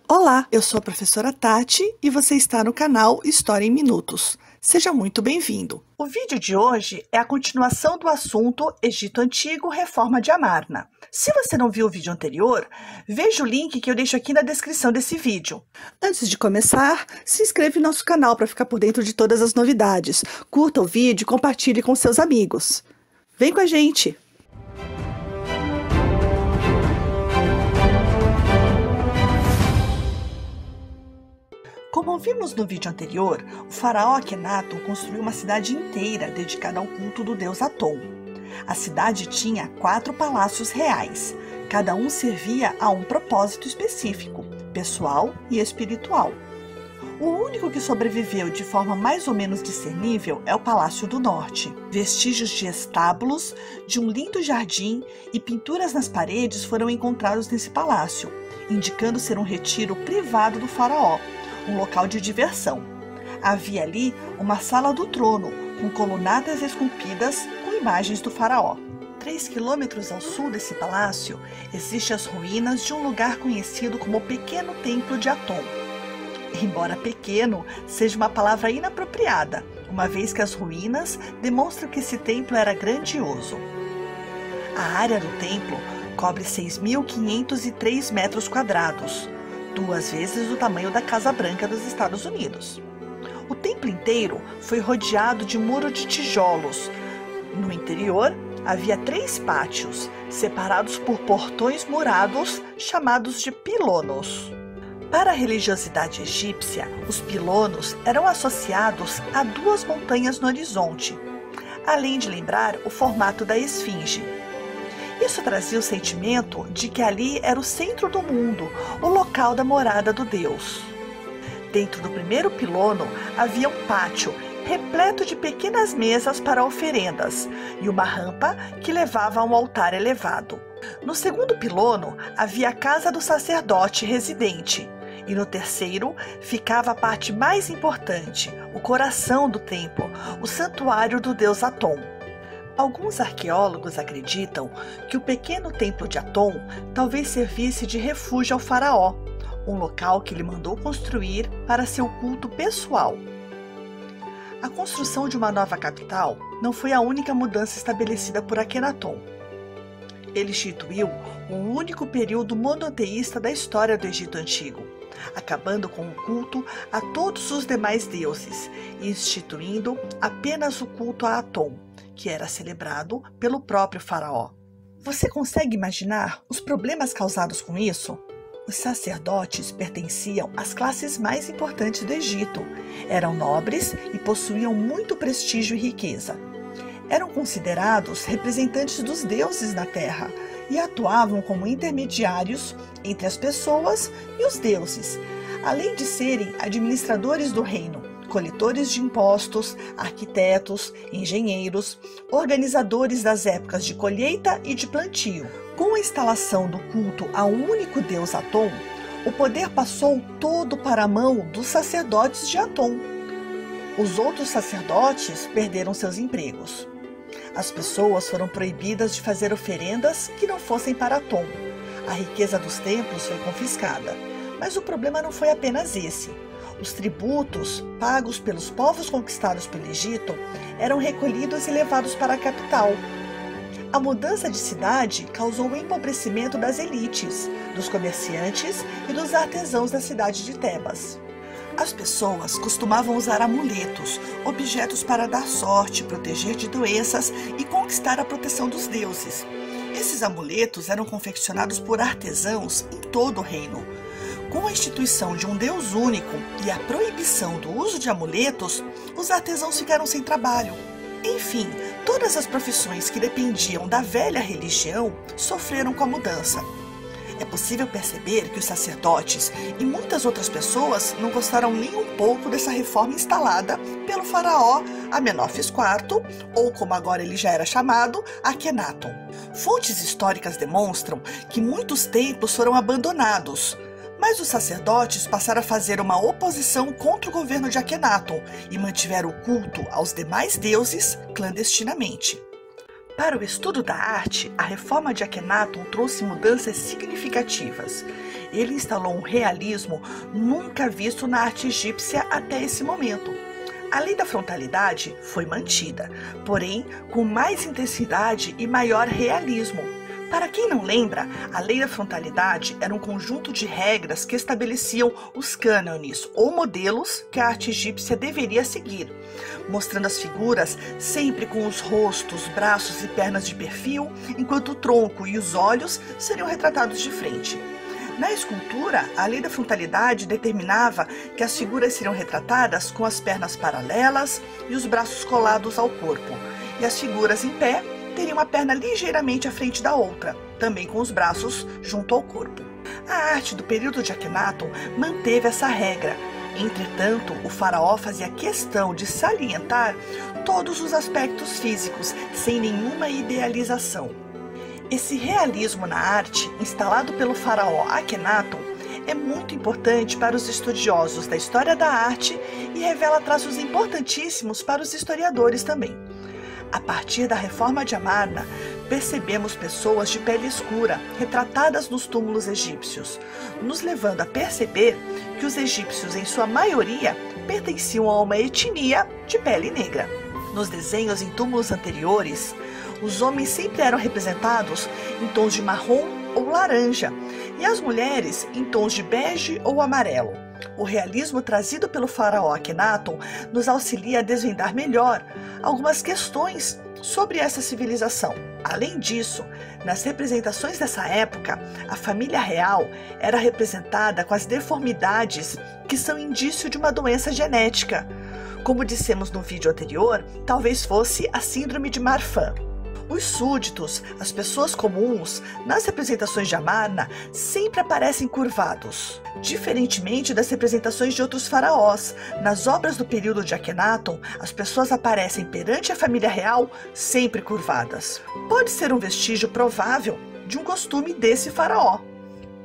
Olá, eu sou a professora Tati e você está no canal História em Minutos. Seja muito bem-vindo. O vídeo de hoje é a continuação do assunto Egito Antigo, Reforma de Amarna. Se você não viu o vídeo anterior, veja o link que eu deixo aqui na descrição desse vídeo. Antes de começar, se inscreve no nosso canal para ficar por dentro de todas as novidades. Curta o vídeo e compartilhe com seus amigos. Vem com a gente! Como vimos no vídeo anterior, o faraó Akhenaton construiu uma cidade inteira dedicada ao culto do deus Aton. A cidade tinha 4 palácios reais, cada um servia a um propósito específico, pessoal e espiritual. O único que sobreviveu de forma mais ou menos discernível é o Palácio do Norte. Vestígios de estábulos, de um lindo jardim e pinturas nas paredes foram encontrados nesse palácio, indicando ser um retiro privado do faraó, um local de diversão. Havia ali uma sala do trono, com colunatas esculpidas com imagens do faraó. 3 quilômetros ao sul desse palácio, existem as ruínas de um lugar conhecido como Pequeno Templo de Aton. Embora pequeno seja uma palavra inapropriada, uma vez que as ruínas demonstram que esse templo era grandioso. A área do templo cobre 6.503 metros quadrados, 2 vezes o tamanho da Casa Branca dos Estados Unidos. O templo inteiro foi rodeado de muro de tijolos. No interior, havia 3 pátios, separados por portões murados, chamados de pilonos. Para a religiosidade egípcia, os pilonos eram associados a 2 montanhas no horizonte, além de lembrar o formato da esfinge. Isso trazia o sentimento de que ali era o centro do mundo, o local da morada do Deus. Dentro do primeiro pilono havia um pátio repleto de pequenas mesas para oferendas e uma rampa que levava a um altar elevado. No segundo pilono havia a casa do sacerdote residente e no terceiro ficava a parte mais importante, o coração do templo, o santuário do deus Aton. Alguns arqueólogos acreditam que o pequeno templo de Aton talvez servisse de refúgio ao faraó, um local que ele mandou construir para seu culto pessoal. A construção de uma nova capital não foi a única mudança estabelecida por Akhenaton. Ele instituiu o único período monoteísta da história do Egito Antigo, acabando com o culto a todos os demais deuses e instituindo apenas o culto a Aton, que era celebrado pelo próprio faraó. Você consegue imaginar os problemas causados com isso? Os sacerdotes pertenciam às classes mais importantes do Egito, eram nobres e possuíam muito prestígio e riqueza. Eram considerados representantes dos deuses na terra e atuavam como intermediários entre as pessoas e os deuses, além de serem administradores do reino, coletores de impostos, arquitetos, engenheiros, organizadores das épocas de colheita e de plantio. Com a instalação do culto ao único deus Aton, o poder passou todo para a mão dos sacerdotes de Aton. Os outros sacerdotes perderam seus empregos. As pessoas foram proibidas de fazer oferendas que não fossem para Aton. A riqueza dos templos foi confiscada, mas o problema não foi apenas esse. Os tributos pagos pelos povos conquistados pelo Egito eram recolhidos e levados para a capital. A mudança de cidade causou o empobrecimento das elites, dos comerciantes e dos artesãos da cidade de Tebas. As pessoas costumavam usar amuletos, objetos para dar sorte, proteger de doenças e conquistar a proteção dos deuses. Esses amuletos eram confeccionados por artesãos em todo o reino. Com a instituição de um deus único e a proibição do uso de amuletos, os artesãos ficaram sem trabalho. Enfim, todas as profissões que dependiam da velha religião sofreram com a mudança. É possível perceber que os sacerdotes e muitas outras pessoas não gostaram nem um pouco dessa reforma instalada pelo faraó Amenófis IV, ou como agora ele já era chamado, Akhenaton. Fontes históricas demonstram que muitos templos foram abandonados, mas os sacerdotes passaram a fazer uma oposição contra o governo de Akhenaton e mantiveram o culto aos demais deuses clandestinamente. Para o estudo da arte, a reforma de Akhenaton trouxe mudanças significativas. Ele instalou um realismo nunca visto na arte egípcia até esse momento. A lei da frontalidade foi mantida, porém com mais intensidade e maior realismo. Para quem não lembra, a lei da frontalidade era um conjunto de regras que estabeleciam os cânones ou modelos que a arte egípcia deveria seguir, mostrando as figuras sempre com os rostos, braços e pernas de perfil, enquanto o tronco e os olhos seriam retratados de frente. Na escultura, a lei da frontalidade determinava que as figuras seriam retratadas com as pernas paralelas e os braços colados ao corpo, e as figuras em pé teriam uma perna ligeiramente à frente da outra, também com os braços junto ao corpo. A arte do período de Akhenaton manteve essa regra. Entretanto, o faraó fazia questão de salientar todos os aspectos físicos, sem nenhuma idealização. Esse realismo na arte, instalado pelo faraó Akhenaton, é muito importante para os estudiosos da história da arte e revela traços importantíssimos para os historiadores também. A partir da reforma de Amarna, percebemos pessoas de pele escura retratadas nos túmulos egípcios, nos levando a perceber que os egípcios, em sua maioria, pertenciam a uma etnia de pele negra. Nos desenhos em túmulos anteriores, os homens sempre eram representados em tons de marrom ou laranja, e as mulheres em tons de bege ou amarelo. O realismo trazido pelo faraó Akhenaton nos auxilia a desvendar melhor algumas questões sobre essa civilização. Além disso, nas representações dessa época, a família real era representada com as deformidades que são indício de uma doença genética. Como dissemos no vídeo anterior, talvez fosse a síndrome de Marfan. Os súditos, as pessoas comuns, nas representações de Amarna, sempre aparecem curvados. Diferentemente das representações de outros faraós, nas obras do período de Akhenaton, as pessoas aparecem perante a família real sempre curvadas. Pode ser um vestígio provável de um costume desse faraó.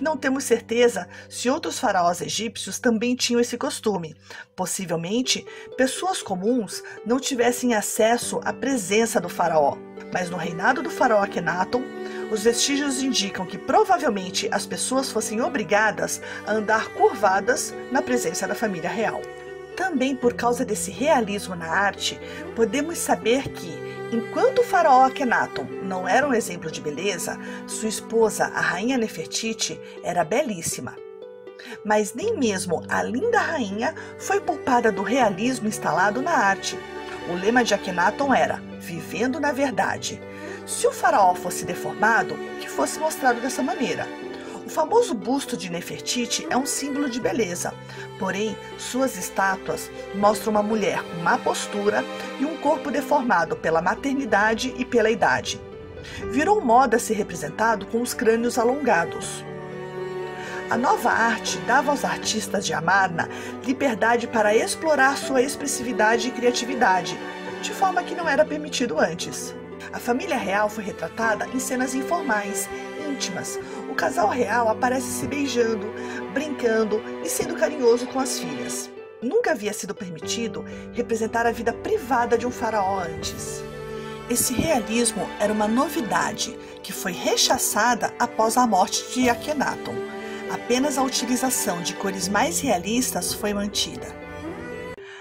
Não temos certeza se outros faraós egípcios também tinham esse costume. Possivelmente, pessoas comuns não tivessem acesso à presença do faraó. Mas no reinado do faraó Akhenaton, os vestígios indicam que provavelmente as pessoas fossem obrigadas a andar curvadas na presença da família real. Também por causa desse realismo na arte, podemos saber que, enquanto o faraó Akhenaton não era um exemplo de beleza, sua esposa, a rainha Nefertiti, era belíssima. Mas nem mesmo a linda rainha foi poupada do realismo instalado na arte. O lema de Akhenaton era "Vivendo na verdade". Se o faraó fosse deformado, que fosse mostrado dessa maneira. O famoso busto de Nefertiti é um símbolo de beleza, porém suas estátuas mostram uma mulher com má postura e um corpo deformado pela maternidade e pela idade. Virou moda ser representado com os crânios alongados. A nova arte dava aos artistas de Amarna liberdade para explorar sua expressividade e criatividade, de forma que não era permitido antes. A família real foi retratada em cenas informais, íntimas. O casal real aparece se beijando, brincando e sendo carinhoso com as filhas. Nunca havia sido permitido representar a vida privada de um faraó antes. Esse realismo era uma novidade que foi rechaçada após a morte de Akhenaton. Apenas a utilização de cores mais realistas foi mantida.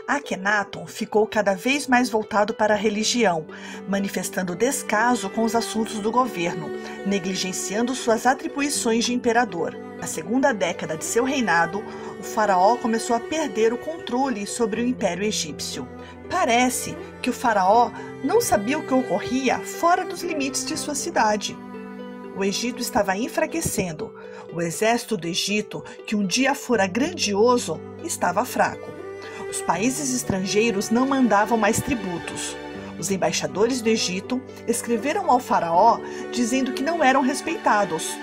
Akhenaton ficou cada vez mais voltado para a religião, manifestando descaso com os assuntos do governo, negligenciando suas atribuições de imperador. Na segunda década de seu reinado, o faraó começou a perder o controle sobre o Império Egípcio. Parece que o faraó não sabia o que ocorria fora dos limites de sua cidade. O Egito estava enfraquecendo. O exército do Egito, que um dia fora grandioso, estava fraco. Os países estrangeiros não mandavam mais tributos. Os embaixadores do Egito escreveram ao faraó dizendo que não eram respeitados.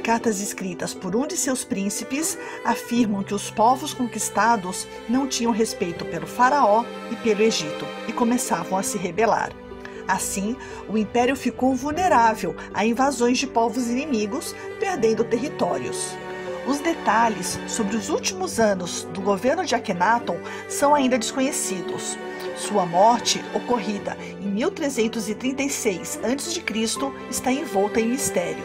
Cartas escritas por um de seus príncipes afirmam que os povos conquistados não tinham respeito pelo faraó e pelo Egito e começavam a se rebelar. Assim, o império ficou vulnerável a invasões de povos inimigos, perdendo territórios. Os detalhes sobre os últimos anos do governo de Akhenaton são ainda desconhecidos. Sua morte, ocorrida em 1336 a.C., está envolta em mistério.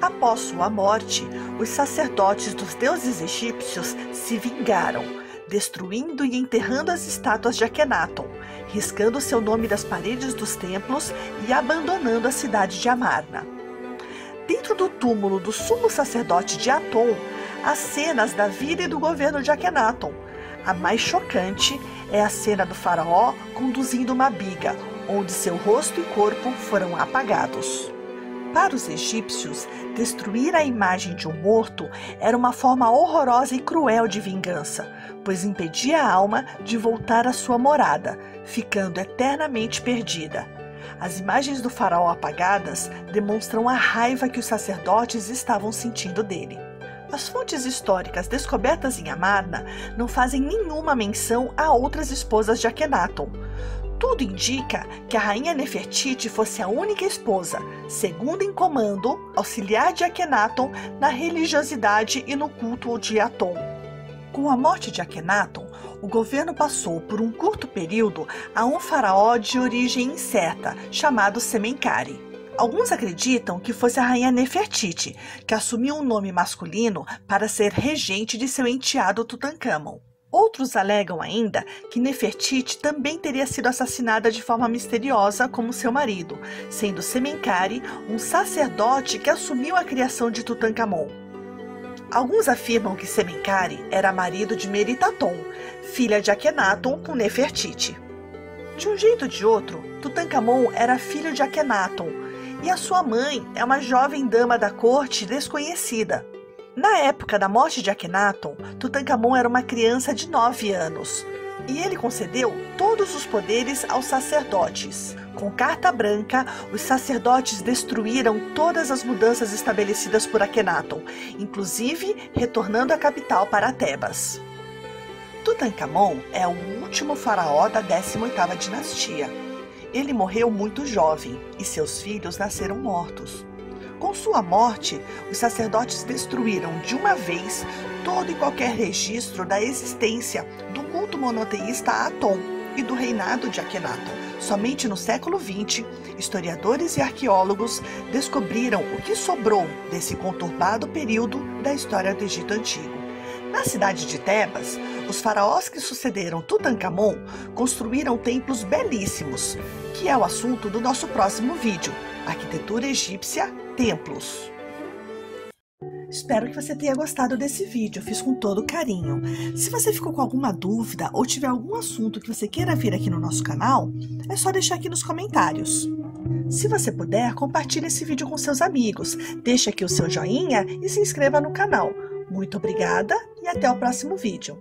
Após sua morte, os sacerdotes dos deuses egípcios se vingaram, destruindo e enterrando as estátuas de Akhenaton, riscando seu nome das paredes dos templos e abandonando a cidade de Amarna. Dentro do túmulo do sumo sacerdote de Aton, há cenas da vida e do governo de Akhenaton. A mais chocante é a cena do faraó conduzindo uma biga, onde seu rosto e corpo foram apagados. Para os egípcios, destruir a imagem de um morto era uma forma horrorosa e cruel de vingança, pois impedia a alma de voltar à sua morada, ficando eternamente perdida. As imagens do faraó apagadas demonstram a raiva que os sacerdotes estavam sentindo dele. As fontes históricas descobertas em Amarna não fazem nenhuma menção a outras esposas de Akhenaton. Tudo indica que a rainha Nefertiti fosse a única esposa, segunda em comando, auxiliar de Akhenaton na religiosidade e no culto de Aton. Com a morte de Akhenaton, o governo passou por um curto período a um faraó de origem incerta, chamado Semenkare. Alguns acreditam que fosse a rainha Nefertiti, que assumiu um nome masculino para ser regente de seu enteado Tutankhamon. Outros alegam ainda que Nefertiti também teria sido assassinada de forma misteriosa como seu marido, sendo Semenkare um sacerdote que assumiu a criação de Tutankhamon. Alguns afirmam que Semenkare era marido de Meritaton, filha de Akhenaton com Nefertiti. De um jeito ou de outro, Tutankhamon era filho de Akhenaton, e a sua mãe é uma jovem dama da corte desconhecida. Na época da morte de Akhenaton, Tutankhamon era uma criança de 9 anos, e ele concedeu todos os poderes aos sacerdotes. Com carta branca, os sacerdotes destruíram todas as mudanças estabelecidas por Akhenaton, inclusive retornando a capital para Tebas. Tutankhamon é o último faraó da 18ª dinastia. Ele morreu muito jovem e seus filhos nasceram mortos. Com sua morte, os sacerdotes destruíram de uma vez todo e qualquer registro da existência do culto monoteísta a Aton e do reinado de Akhenaton. Somente no século XX, historiadores e arqueólogos descobriram o que sobrou desse conturbado período da história do Egito Antigo. Na cidade de Tebas, os faraós que sucederam Tutankhamon construíram templos belíssimos, que é o assunto do nosso próximo vídeo, Arquitetura Egípcia, Templos. Espero que você tenha gostado desse vídeo, eu fiz com todo carinho. Se você ficou com alguma dúvida ou tiver algum assunto que você queira vir aqui no nosso canal, é só deixar aqui nos comentários. Se você puder, compartilhe esse vídeo com seus amigos, deixe aqui o seu joinha e se inscreva no canal. Muito obrigada e até o próximo vídeo.